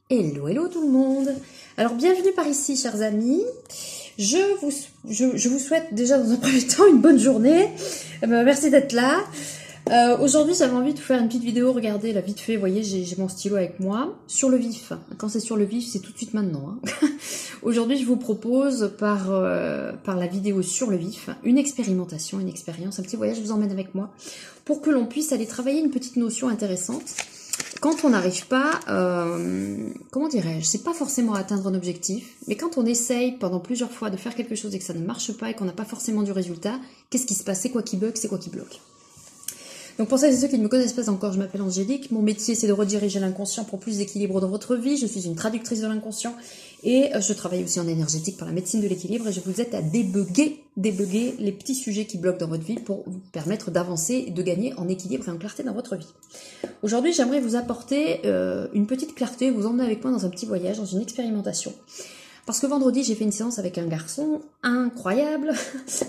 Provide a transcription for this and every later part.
Hello, hello tout le monde. Alors bienvenue par ici, chers amis. Je vous souhaite déjà dans un premier temps une bonne journée. Merci d'être là. Aujourd'hui, j'avais envie de vous faire une petite vidéo. Regardez, là, vite fait, vous voyez, j'ai mon stylo avec moi. Sur le vif. Quand c'est sur le vif, c'est tout de suite maintenant. Hein. Aujourd'hui, je vous propose par la vidéo sur le vif une expérimentation, une expérience, un petit voyage. Je vous emmène avec moi pour que l'on puisse aller travailler une petite notion intéressante. Quand on n'arrive pas, comment dirais-je, c'est pas forcément atteindre un objectif, mais quand on essaye pendant plusieurs fois de faire quelque chose et que ça ne marche pas et qu'on n'a pas forcément du résultat, qu'est-ce qui se passe? C'est quoi qui bug? C'est quoi qui bloque? Donc pour celles et ceux qui ne me connaissent pas encore, je m'appelle Angélique, mon métier c'est de rediriger l'inconscient pour plus d'équilibre dans votre vie, je suis une traductrice de l'inconscient et je travaille aussi en énergétique par la médecine de l'équilibre et je vous aide à débugger les petits sujets qui bloquent dans votre vie pour vous permettre d'avancer et de gagner en équilibre et en clarté dans votre vie. Aujourd'hui j'aimerais vous apporter une petite clarté, vous emmener avec moi dans un petit voyage, dans une expérimentation. Parce que vendredi, j'ai fait une séance avec un garçon incroyable,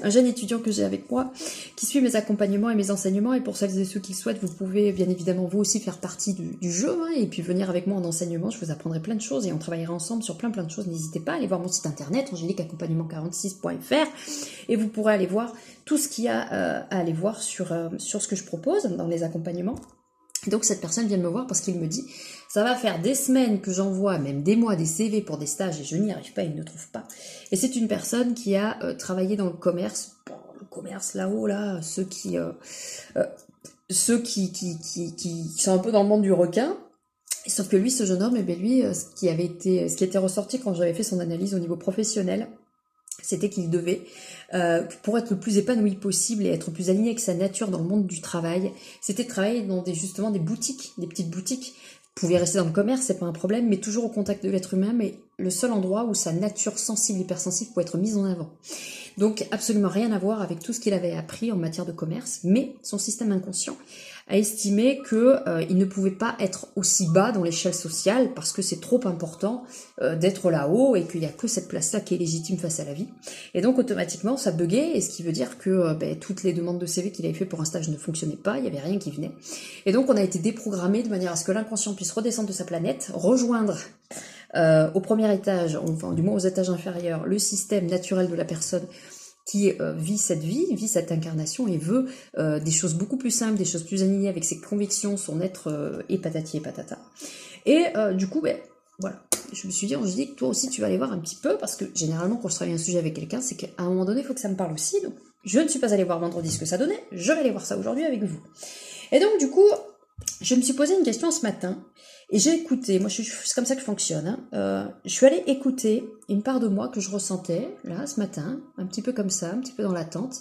un jeune étudiant que j'ai avec moi, qui suit mes accompagnements et mes enseignements. Et pour celles et ceux qui le souhaitent, vous pouvez bien évidemment vous aussi faire partie du jeu, hein, et puis venir avec moi en enseignement. Je vous apprendrai plein de choses et on travaillera ensemble sur plein de choses. N'hésitez pas à aller voir mon site internet, angéliqueaccompagnement46.fr, et vous pourrez aller voir tout ce qu'il y a à aller voir sur ce que je propose dans les accompagnements. Donc cette personne vient me voir parce qu'il me dit « ça va faire des semaines que j'envoie, même des mois, des CV pour des stages et je n'y arrive pas, il ne trouve pas ». Et c'est une personne qui a travaillé dans le commerce là-haut, là, ceux qui sont un peu dans le monde du requin. Et sauf que lui, ce jeune homme, eh bien lui, ce qui était ressorti quand j'avais fait son analyse au niveau professionnel, c'était qu'il devait, pour être le plus épanoui possible et être plus aligné avec sa nature dans le monde du travail, c'était de travailler dans justement des boutiques, des petites boutiques. Vous pouvez rester dans le commerce, c'est pas un problème, mais toujours au contact de l'être humain, mais le seul endroit où sa nature sensible, hypersensible peut être mise en avant. Donc absolument rien à voir avec tout ce qu'il avait appris en matière de commerce, mais son système inconscient a estimé qu'il ne pouvait pas être aussi bas dans l'échelle sociale parce que c'est trop important d'être là-haut et qu'il n'y a que cette place-là qui est légitime face à la vie. Et donc automatiquement ça buguait, et ce qui veut dire que toutes les demandes de CV qu'il avait fait pour un stage ne fonctionnaient pas, il n'y avait rien qui venait. Et donc on a été déprogrammé de manière à ce que l'inconscient puisse redescendre de sa planète, rejoindre au premier étage, enfin du moins aux étages inférieurs, le système naturel de la personne qui vit cette incarnation et veut des choses beaucoup plus simples, des choses plus alignées avec ses convictions, son être et patati et patata. Et du coup, voilà, je me suis dit, Angélique, toi aussi tu vas aller voir un petit peu, parce que généralement quand je travaille un sujet avec quelqu'un, c'est qu'à un moment donné, il faut que ça me parle aussi. Donc je ne suis pas allée voir vendredi ce que ça donnait, je vais aller voir ça aujourd'hui avec vous. Et donc du coup, je me suis posé une question ce matin, et j'ai écouté, moi c'est comme ça que je fonctionne, hein. Je suis allée écouter une part de moi que je ressentais, là, ce matin, un petit peu comme ça, un petit peu dans l'attente.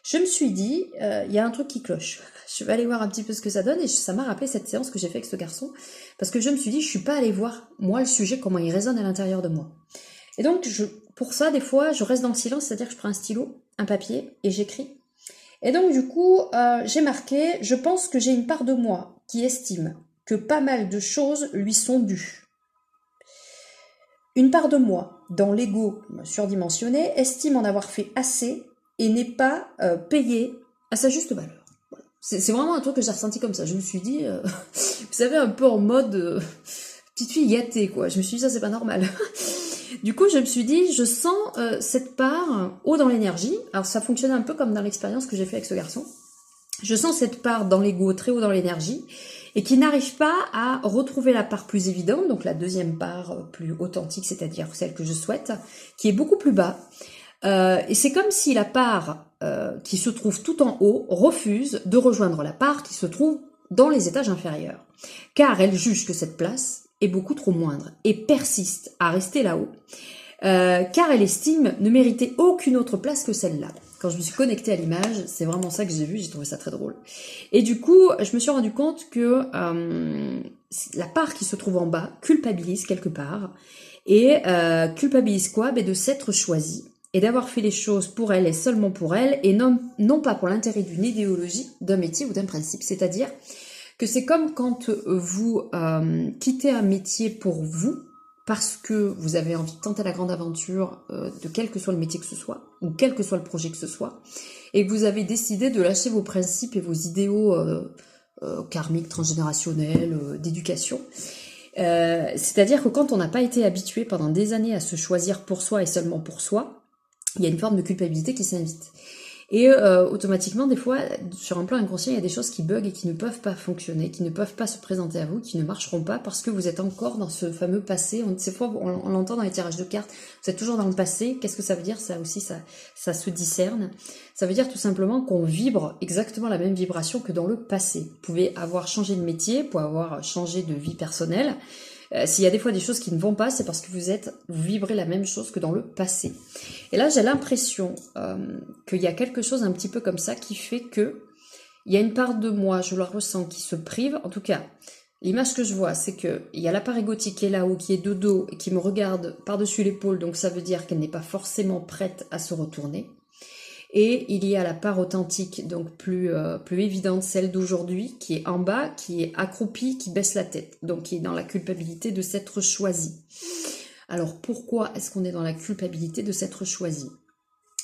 Je me suis dit, il y a un truc qui cloche, je vais aller voir un petit peu ce que ça donne, et ça m'a rappelé cette séance que j'ai fait avec ce garçon, parce que je me suis dit, je suis pas allée voir, moi, le sujet, comment il résonne à l'intérieur de moi. Et donc, pour ça, des fois, je reste dans le silence, c'est-à-dire que je prends un stylo, un papier, et j'écris. Et donc, du coup, j'ai marqué, je pense que j'ai une part de moi qui estime que pas mal de choses lui sont dues. Une part de moi, dans l'ego surdimensionné, estime en avoir fait assez et n'est pas payée à sa juste valeur. Voilà. C'est vraiment un truc que j'ai ressenti comme ça. Je me suis dit, vous savez, un peu en mode petite fille gâtée, quoi. Je me suis dit, ça, c'est pas normal. Du coup, je me suis dit, je sens cette part haut dans l'énergie. Alors, ça fonctionnait un peu comme dans l'expérience que j'ai fait avec ce garçon. Je sens cette part dans l'ego, très haut dans l'énergie, et qui n'arrive pas à retrouver la part plus évidente, donc la deuxième part plus authentique, c'est-à-dire celle que je souhaite, qui est beaucoup plus bas. Et c'est comme si la part qui se trouve tout en haut refuse de rejoindre la part qui se trouve dans les étages inférieurs, car elle juge que cette place est beaucoup trop moindre et persiste à rester là-haut, car elle estime ne mériter aucune autre place que celle-là. Quand je me suis connectée à l'image, c'est vraiment ça que j'ai vu, j'ai trouvé ça très drôle. Et du coup, je me suis rendu compte que la part qui se trouve en bas culpabilise quelque part, et culpabilise quoi? De s'être choisie, et d'avoir fait les choses pour elle et seulement pour elle, et non pas pour l'intérêt d'une idéologie, d'un métier ou d'un principe. C'est-à-dire que c'est comme quand vous quittez un métier pour vous, parce que vous avez envie de tenter la grande aventure de quel que soit le métier que ce soit, ou quel que soit le projet que ce soit, et que vous avez décidé de lâcher vos principes et vos idéaux karmiques, transgénérationnels, d'éducation, C'est-à-dire que quand on n'a pas été habitué pendant des années à se choisir pour soi et seulement pour soi, il y a une forme de culpabilité qui s'invite. Et automatiquement, des fois, sur un plan inconscient, il y a des choses qui bug et qui ne peuvent pas fonctionner, qui ne peuvent pas se présenter à vous, qui ne marcheront pas parce que vous êtes encore dans ce fameux passé. Ces fois, on l'entend dans les tirages de cartes, vous êtes toujours dans le passé. Qu'est-ce que ça veut dire? Ça aussi, ça se discerne. Ça veut dire tout simplement qu'on vibre exactement la même vibration que dans le passé. Vous pouvez avoir changé de métier, vous pouvez avoir changé de vie personnelle. S'il y a des fois des choses qui ne vont pas, c'est parce que vous vibrez la même chose que dans le passé. Et là, j'ai l'impression qu'il y a quelque chose un petit peu comme ça qui fait que il y a une part de moi, je la ressens, qui se prive. En tout cas, l'image que je vois, c'est qu'il y a la part égotique qui est là-haut, qui est de dos et qui me regarde par-dessus l'épaule. Donc ça veut dire qu'elle n'est pas forcément prête à se retourner. Et il y a la part authentique, donc plus évidente, celle d'aujourd'hui, qui est en bas, qui est accroupie, qui baisse la tête, donc qui est dans la culpabilité de s'être choisi. Alors pourquoi est-ce qu'on est dans la culpabilité de s'être choisi?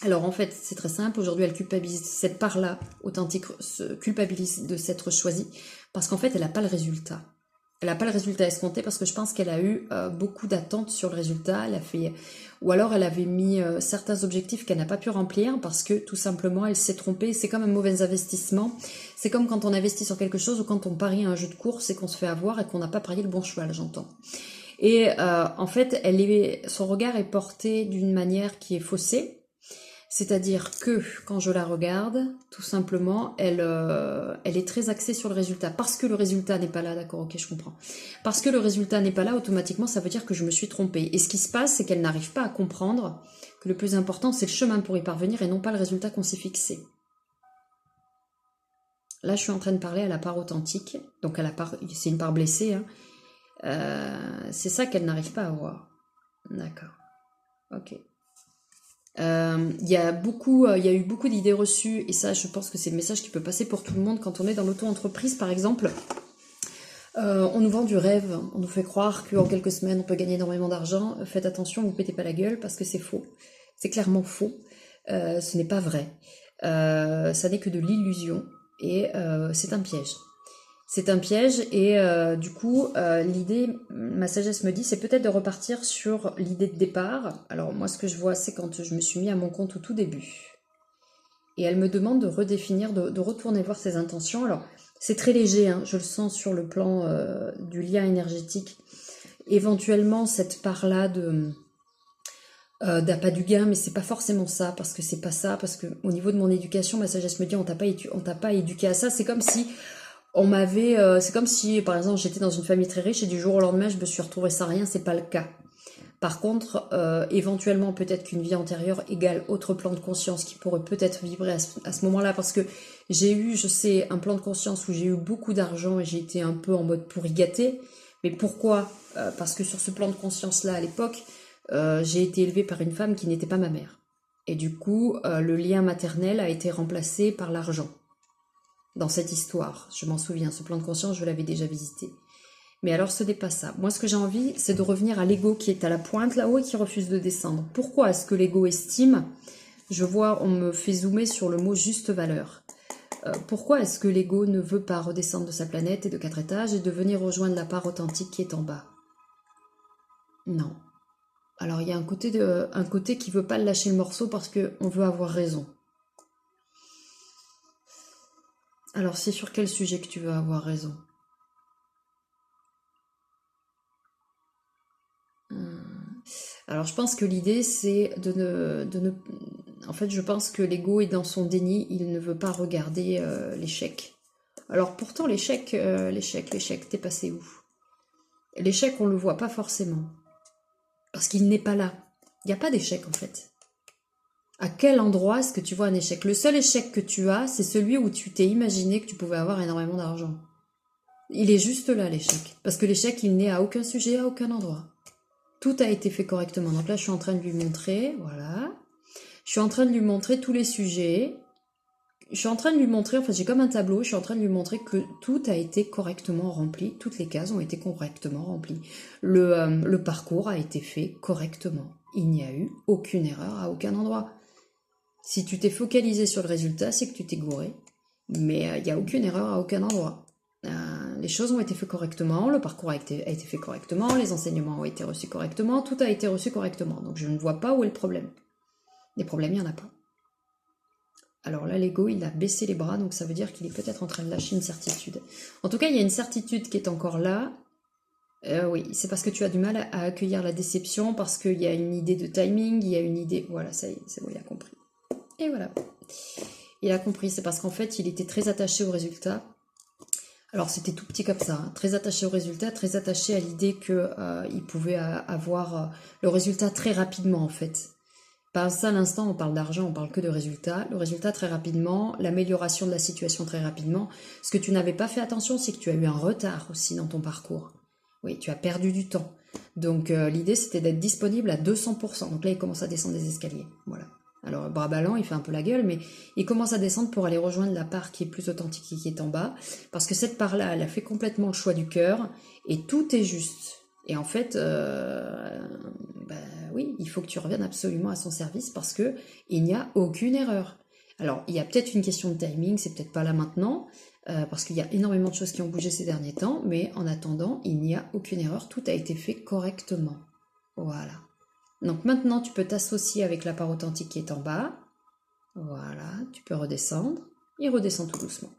Alors en fait, c'est très simple, aujourd'hui elle culpabilise, cette part-là authentique se culpabilise de s'être choisi, parce qu'en fait elle n'a pas le résultat. Elle n'a pas le résultat escompté parce que je pense qu'elle a eu beaucoup d'attentes sur le résultat. Ou alors elle avait mis certains objectifs qu'elle n'a pas pu remplir parce que tout simplement elle s'est trompée. C'est comme un mauvais investissement. C'est comme quand on investit sur quelque chose ou quand on parie à un jeu de course et qu'on se fait avoir et qu'on n'a pas parié le bon cheval, j'entends. Et en fait, son regard est porté d'une manière qui est faussée. C'est-à-dire que quand je la regarde, tout simplement, elle est très axée sur le résultat. Parce que le résultat n'est pas là, d'accord, ok, je comprends. Parce que le résultat n'est pas là, automatiquement, ça veut dire que je me suis trompée. Et ce qui se passe, c'est qu'elle n'arrive pas à comprendre que le plus important, c'est le chemin pour y parvenir et non pas le résultat qu'on s'est fixé. Là, je suis en train de parler à la part authentique, donc à la part, c'est une part blessée, hein. C'est ça qu'elle n'arrive pas à voir. D'accord, ok. Il y a eu beaucoup d'idées reçues et ça je pense que c'est le message qui peut passer pour tout le monde quand on est dans l'auto-entreprise par exemple. On nous vend du rêve, on nous fait croire qu'en quelques semaines on peut gagner énormément d'argent. Faites attention, vous pétez pas la gueule parce que c'est faux, c'est clairement faux. Ce n'est pas vrai, ça n'est que de l'illusion et c'est un piège. C'est un piège et du coup, l'idée, ma sagesse me dit, c'est peut-être de repartir sur l'idée de départ. Alors moi, ce que je vois, c'est quand je me suis mis à mon compte au tout début. Et elle me demande de redéfinir, de retourner voir ses intentions. Alors, c'est très léger, hein, je le sens sur le plan du lien énergétique. Éventuellement, cette part-là d'appât du gain, mais c'est pas forcément ça, parce que c'est pas ça, parce que au niveau de mon éducation, ma sagesse me dit, on t'a pas éduqué à ça. C'est comme si c'est comme si, par exemple, j'étais dans une famille très riche et du jour au lendemain, je me suis retrouvée sans rien, c'est pas le cas. Par contre, éventuellement, peut-être qu'une vie antérieure égale autre plan de conscience qui pourrait peut-être vibrer à ce moment-là, parce que j'ai eu, je sais, un plan de conscience où j'ai eu beaucoup d'argent et j'ai été un peu en mode pourri gâté. Mais pourquoi? Parce que sur ce plan de conscience-là, à l'époque, j'ai été élevée par une femme qui n'était pas ma mère. Et du coup, le lien maternel a été remplacé par l'argent. Dans cette histoire, je m'en souviens, ce plan de conscience, je l'avais déjà visité. Mais alors ce n'est pas ça. Moi ce que j'ai envie, c'est de revenir à l'ego qui est à la pointe là-haut et qui refuse de descendre. Pourquoi est-ce que l'ego estime? Je vois, on me fait zoomer sur le mot juste valeur. Pourquoi est-ce que l'ego ne veut pas redescendre de sa planète et de 4 étages et de venir rejoindre la part authentique qui est en bas? Non. Alors il y a un côté qui veut pas lâcher le morceau parce qu'on veut avoir raison. Alors c'est sur quel sujet que tu veux avoir raison? Alors je pense que l'idée c'est de ne... En fait je pense que l'ego est dans son déni, il ne veut pas regarder l'échec. Alors pourtant l'échec, t'es passé où? L'échec on le voit pas forcément. Parce qu'il n'est pas là. Il n'y a pas d'échec en fait. À quel endroit est-ce que tu vois un échec? Le seul échec que tu as, c'est celui où tu t'es imaginé que tu pouvais avoir énormément d'argent. Il est juste là l'échec. Parce que l'échec il n'est à aucun sujet, à aucun endroit. Tout a été fait correctement. Donc là, je suis en train de lui montrer, voilà. Je suis en train de lui montrer tous les sujets. Je suis en train de lui montrer, en fait, j'ai comme un tableau, je suis en train de lui montrer que tout a été correctement rempli. Toutes les cases ont été correctement remplies. Le parcours a été fait correctement. Il n'y a eu aucune erreur à aucun endroit. Si tu t'es focalisé sur le résultat, c'est que tu t'es gouré. Mais il n'y a aucune erreur à aucun endroit. les choses ont été faites correctement, le parcours a été fait correctement, les enseignements ont été reçus correctement, tout a été reçu correctement. Donc je ne vois pas où est le problème. Les problèmes, il n'y en a pas. Alors là, l'ego, il a baissé les bras, donc ça veut dire qu'il est peut-être en train de lâcher une certitude. En tout cas, il y a une certitude qui est encore là. Oui, c'est parce que tu as du mal à accueillir la déception, parce qu'il y a une idée de timing, il y a une idée... Voilà, ça y est, c'est bon, il a compris. Et voilà. Il a compris, c'est parce qu'en fait, il était très attaché au résultat. Alors, c'était tout petit comme ça, hein. Très attaché au résultat, très attaché à l'idée qu'il pouvait avoir le résultat très rapidement, en fait. Pas ça, à l'instant, on parle d'argent, on parle que de résultat. Le résultat très rapidement, l'amélioration de la situation très rapidement. Ce que tu n'avais pas fait attention, c'est que tu as eu un retard aussi dans ton parcours. Oui, tu as perdu du temps. Donc, l'idée, c'était d'être disponible à 200%. Donc là, il commence à descendre des escaliers. Voilà. Alors, bras ballants, il fait un peu la gueule, mais il commence à descendre pour aller rejoindre la part qui est plus authentique et qui est en bas. Parce que cette part-là, elle a fait complètement le choix du cœur. Et tout est juste. Et en fait, oui, il faut que tu reviennes absolument à son service parce que il n'y a aucune erreur. Alors, il y a peut-être une question de timing, c'est peut-être pas là maintenant, parce qu'il y a énormément de choses qui ont bougé ces derniers temps, mais en attendant, il n'y a aucune erreur, tout a été fait correctement. Voilà. Donc maintenant, tu peux t'associer avec la part authentique qui est en bas. Voilà, tu peux redescendre. Il redescend tout doucement.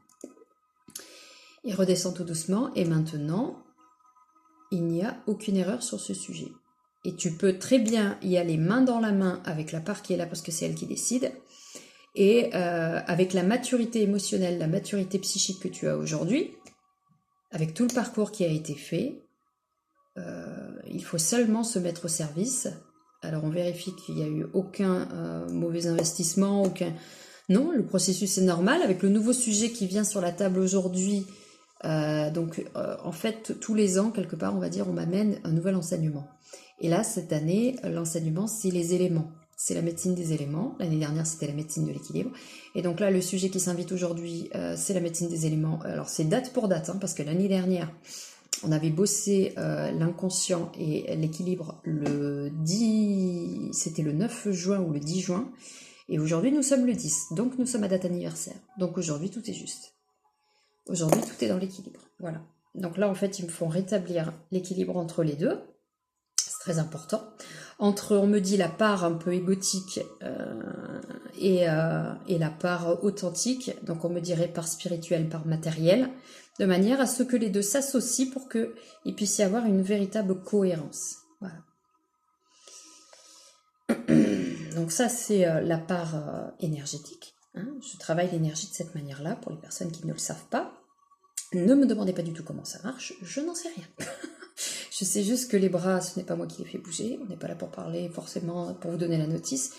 Il redescend tout doucement, et maintenant, il n'y a aucune erreur sur ce sujet. Et tu peux très bien y aller main dans la main avec la part qui est là parce que c'est elle qui décide. Et avec la maturité émotionnelle, la maturité psychique que tu as aujourd'hui, avec tout le parcours qui a été fait, il faut seulement se mettre au service. Alors on vérifie qu'il n'y a eu aucun mauvais investissement, aucun... Non, le processus est normal. Avec le nouveau sujet qui vient sur la table aujourd'hui, en fait, tous les ans, quelque part, on va dire, on m'amène un nouvel enseignement. Et là, cette année, l'enseignement, c'est les éléments. C'est la médecine des éléments. L'année dernière, c'était la médecine de l'équilibre. Et donc là, le sujet qui s'invite aujourd'hui, c'est la médecine des éléments. Alors, c'est date pour date, hein, parce que l'année dernière, on avait bossé l'inconscient et l'équilibre c'était le 9 juin ou le 10 juin. Et aujourd'hui, nous sommes le 10. Donc, nous sommes à date anniversaire. Donc, aujourd'hui, tout est juste. Aujourd'hui, tout est dans l'équilibre. Voilà. Donc là, en fait, ils me font rétablir l'équilibre entre les deux. C'est très important. Entre, on me dit, la part un peu égotique et la part authentique. Donc, on me dirait part spirituelle, part matérielle. De manière à ce que les deux s'associent pour qu'il puisse y avoir une véritable cohérence. Voilà. Donc ça, c'est la part énergétique. Hein. Je travaille l'énergie de cette manière-là pour les personnes qui ne le savent pas. Ne me demandez pas du tout comment ça marche, je n'en sais rien. Je sais juste que les bras, ce n'est pas moi qui les fais bouger, on n'est pas là pour parler forcément, pour vous donner la notice,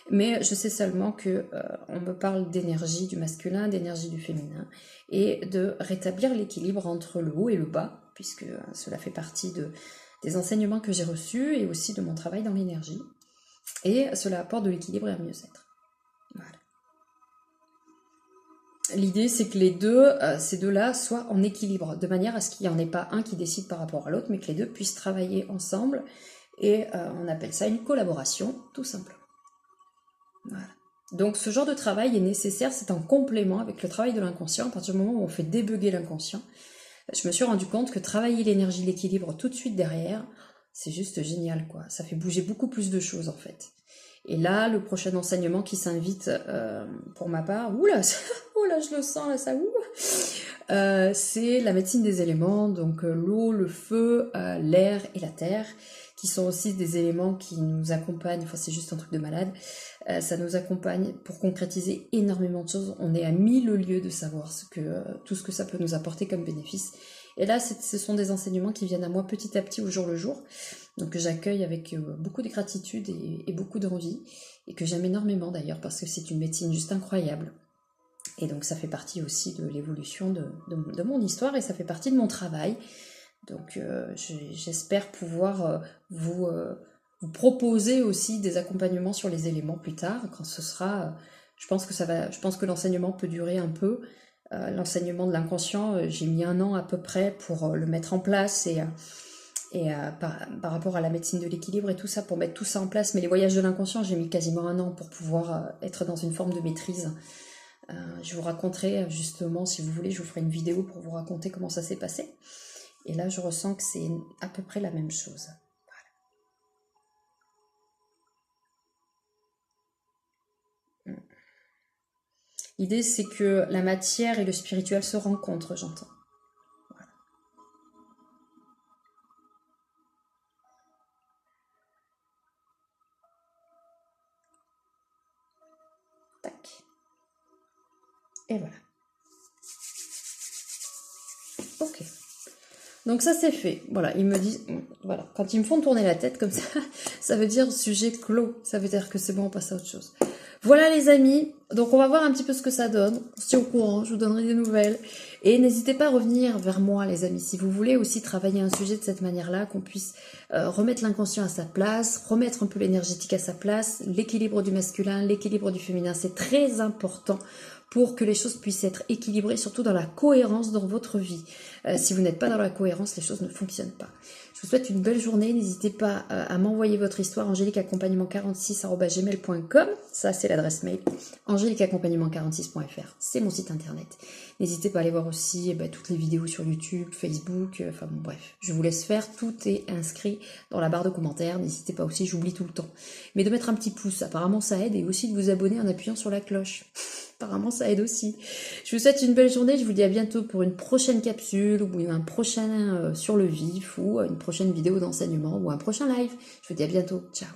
mais je sais seulement que on me parle d'énergie du masculin, d'énergie du féminin, et de rétablir l'équilibre entre le haut et le bas, puisque cela fait partie des enseignements que j'ai reçus, et aussi de mon travail dans l'énergie, et cela apporte de l'équilibre et un mieux-être. Voilà. L'idée, c'est que ces deux-là soient en équilibre, de manière à ce qu'il n'y en ait pas un qui décide par rapport à l'autre, mais que les deux puissent travailler ensemble, et on appelle ça une collaboration, tout simplement. Voilà. Donc ce genre de travail est nécessaire, c'est un complément avec le travail de l'inconscient. À partir du moment où on fait débugger l'inconscient, je me suis rendu compte que travailler l'énergie, l'équilibre tout de suite derrière, c'est juste génial, quoi. Ça fait bouger beaucoup plus de choses, en fait. Et là, le prochain enseignement qui s'invite pour ma part, oula, je le sens, là, ça c'est la médecine des éléments, donc l'eau, le feu, l'air et la terre, qui sont aussi des éléments qui nous accompagnent, enfin c'est juste un truc de malade, ça nous accompagne pour concrétiser énormément de choses, on est à 1000 lieues de savoir tout ce que ça peut nous apporter comme bénéfice. Et là, ce sont des enseignements qui viennent à moi petit à petit au jour le jour, donc que j'accueille avec beaucoup de gratitude et beaucoup d'envie, et que j'aime énormément d'ailleurs, parce que c'est une médecine juste incroyable. Et donc ça fait partie aussi de l'évolution de mon histoire, et ça fait partie de mon travail. Donc j'espère pouvoir vous proposer aussi des accompagnements sur les éléments plus tard, quand ce sera... je pense que l'enseignement peut durer un peu. L'enseignement de l'inconscient, j'ai mis 1 an à peu près pour le mettre en place, et par rapport à la médecine de l'équilibre et tout ça, pour mettre tout ça en place. Mais les voyages de l'inconscient, j'ai mis quasiment 1 an pour pouvoir être dans une forme de maîtrise. Je vous raconterai justement, si vous voulez, je vous ferai une vidéo pour vous raconter comment ça s'est passé. Et là, je ressens que c'est à peu près la même chose. Voilà. L'idée, c'est que la matière et le spirituel se rencontrent, j'entends. Voilà. Tac. Et voilà. Ok. Donc ça c'est fait. Voilà, ils me disent, voilà, quand ils me font tourner la tête comme ça veut dire sujet clos. Ça veut dire que c'est bon, on passe à autre chose. Voilà les amis, donc on va voir un petit peu ce que ça donne. On se tient au courant, je vous donnerai des nouvelles. Et n'hésitez pas à revenir vers moi les amis, si vous voulez aussi travailler un sujet de cette manière-là, qu'on puisse remettre l'inconscient à sa place, remettre un peu l'énergétique à sa place, l'équilibre du masculin, l'équilibre du féminin, c'est très important pour que les choses puissent être équilibrées, surtout dans la cohérence dans votre vie. Si vous n'êtes pas dans la cohérence, les choses ne fonctionnent pas. Je vous souhaite une belle journée. N'hésitez pas à m'envoyer votre histoire, angéliqueaccompagnement46@gmail.com. Ça, c'est l'adresse mail. angéliqueaccompagnement46.fr. C'est mon site internet. N'hésitez pas à aller voir aussi toutes les vidéos sur YouTube, Facebook. Enfin bon, bref, je vous laisse faire. Tout est inscrit dans la barre de commentaires. N'hésitez pas aussi, j'oublie tout le temps. Mais de mettre un petit pouce, apparemment ça aide. Et aussi de vous abonner en appuyant sur la cloche. Apparemment, ça aide aussi. Je vous souhaite une belle journée. Je vous dis à bientôt pour une prochaine capsule ou un prochain sur le vif ou une prochaine vidéo d'enseignement ou un prochain live. Je vous dis à bientôt. Ciao.